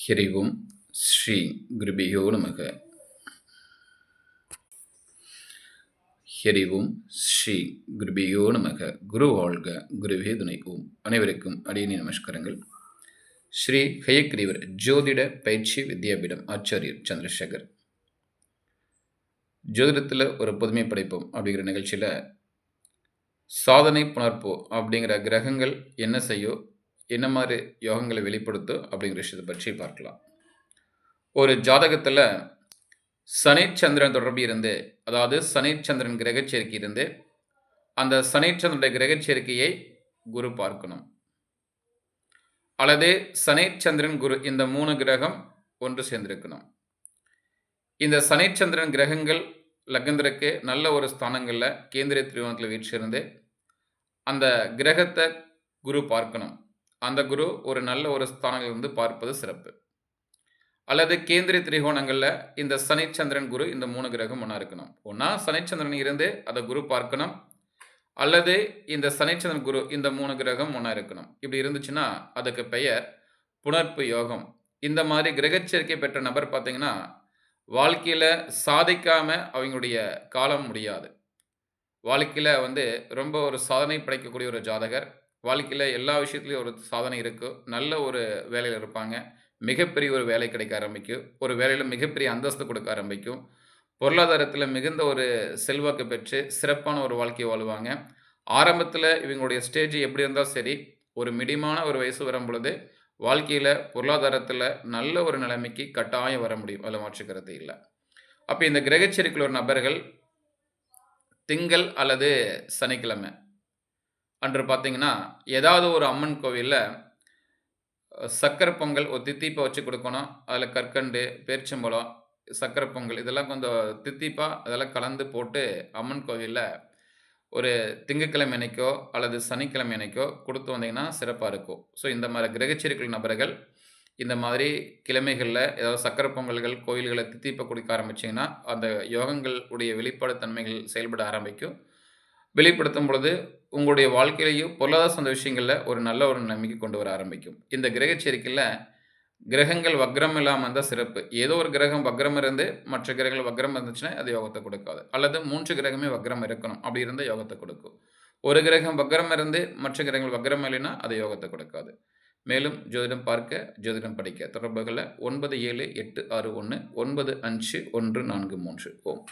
ஹரி ஓம் ஸ்ரீ குருபியோ நமக. ஹரி ஓம் ஸ்ரீ குருபியோ நமக. குரு வாழ்க, குருவே துணை. ஓம். அனைவருக்கும் அடியணி நமஸ்காரங்கள். ஸ்ரீ ஹயக்ரீவர் ஜோதிட பயிற்சி வித்யாபீடம் ஆச்சாரியர் சந்திரசேகர். ஜோதிடத்தில் ஒரு புதுமை படைப்போம் அப்படிங்கிற நிகழ்ச்சியில் சாதனை புணர்ப்போ அப்படிங்கிற கிரகங்கள் என்ன செய்யும், என்ன மாதிரி யோகங்களை வெளிப்படுத்தும் அப்படிங்கிற விஷயத்தை பற்றி பார்க்கலாம். ஒரு ஜாதகத்தில் சனி சந்திரன் தொடர்பு இருந்து, அதாவது சனி சந்திரன் கிரக சேர்க்கை இருந்து, அந்த சனி சந்திரனுடைய கிரக சேர்க்கையை குரு பார்க்கணும். அல்லது சனி சந்திரன் குரு இந்த 3 கிரகம் ஒன்று சேர்ந்திருக்கணும். இந்த சனி சந்திரன் கிரகங்கள் லக்னத்திற்கு நல்ல ஒரு ஸ்தானங்களில் கேந்திரிய திரிகோணத்தில் வீற்றிருந்து அந்த கிரகத்தை குரு பார்க்கணும். அந்த குரு ஒரு நல்ல ஒரு ஸ்தானங்கள் வந்து பார்ப்பது சிறப்பு. அல்லது கேந்திரிய திரிகோணங்களில் இந்த சனி சந்திரன் குரு இந்த 3 கிரகம் ஒன்றா இருக்கணும். ஒன்றா சனி சந்திரன் இருந்து அதை குரு பார்க்கணும், அல்லது இந்த சனி சந்திரன் குரு இந்த 3 கிரகம் ஒன்றா இருக்கணும். இப்படி இருந்துச்சுன்னா அதுக்கு பெயர் புணர்ப்பு யோகம். இந்த மாதிரி கிரகச்சேர்க்கை பெற்ற நபர் பார்த்தீங்கன்னா வாழ்க்கையில் சாதிக்காமல் அவங்களுடைய காலம் முடியாது. வாழ்க்கையில் வந்து ரொம்ப ஒரு சாதனை படைக்கக்கூடிய ஒரு ஜாதகர். வாழ்க்கையில் எல்லா விஷயத்துலையும் ஒரு சாதனை இருக்கும். நல்ல ஒரு வேலையில் இருப்பாங்க. மிகப்பெரிய ஒரு வேலை கிடைக்க ஆரம்பிக்கும். ஒரு வேலையில் மிகப்பெரிய அந்தஸ்து கொடுக்க ஆரம்பிக்கும். பொருளாதாரத்தில் மிகுந்த ஒரு செல்வாக்கு பெற்று சிறப்பான ஒரு வாழ்க்கையை வாழ்வாங்க. ஆரம்பத்தில் இவங்களுடைய ஸ்டேஜ் எப்படி இருந்தால் சரி, ஒரு மிடியமான ஒரு வயசு வரும் பொழுது வாழ்க்கையில் பொருளாதாரத்தில் நல்ல ஒரு நிலைமைக்கு கட்டாயம் வர முடியும். அதில் மாற்றுக்கிறது இல்லை. அப்போ இந்த கிரகச்சேரிக்குள்ள ஒரு நபர்கள் திங்கள் அல்லது சனிக்கிழமை அன்று பார்த்தீங்கன்னா ஏதாவது ஒரு அம்மன் கோவிலில் சக்கரை பொங்கல் ஒரு தித்திப்பை வச்சு கொடுக்கணும். அதில் கற்கண்டு, பேரிச்சம்பழம், சக்கரை பொங்கல் இதெல்லாம் கொஞ்சம் தித்திப்பாக அதெல்லாம் கலந்து போட்டு அம்மன் கோவிலில் ஒரு திங்கட்கிழமை அன்னைக்கோ அல்லது சனிக்கிழமை அன்னைக்கோ கொடுத்து வந்தீங்கன்னா சிறப்பாக இருக்கும். ஸோ இந்த மாதிரி கிரகச்சேரிக்குள் நபர்கள் இந்த மாதிரி கிழமைகளில் ஏதாவது சக்கரை பொங்கல்கள் கோயில்களை தித்திப்பை கொடுக்க ஆரம்பிச்சிங்கன்னா அந்த யோகங்கள் உடைய வெளிப்பாடு தன்மைகள் செயல்பட ஆரம்பிக்கும். வெளிப்படுத்தும் பொழுது உங்களுடைய வாழ்க்கையிலையும் பொருளாதார சார்ந்த விஷயங்களில் ஒரு நல்ல ஒரு நம்பிக்கை கொண்டு வர ஆரம்பிக்கும். இந்த கிரகச்சேரிக்கையில் கிரகங்கள் வக்ரம் இல்லாமல் இருந்தால் சிறப்பு. ஏதோ ஒரு கிரகம் வக்ரம் இருந்து மற்ற கிரகங்கள் வக்ரம் இருந்துச்சுன்னா அது யோகத்தை கொடுக்காது. அல்லது 3 கிரகமே வக்ரம் இருக்கணும், அப்படி இருந்தால் யோகத்தை கொடுக்கும். ஒரு கிரகம் வக்ரம் இருந்து மற்ற கிரகங்கள் வக்ரம் இல்லைன்னா அது யோகத்தை கொடுக்காது. மேலும் ஜோதிடம் பார்க்க, ஜோதிடம் படிக்க தொடர்புகளை 9786195543. ஓம்.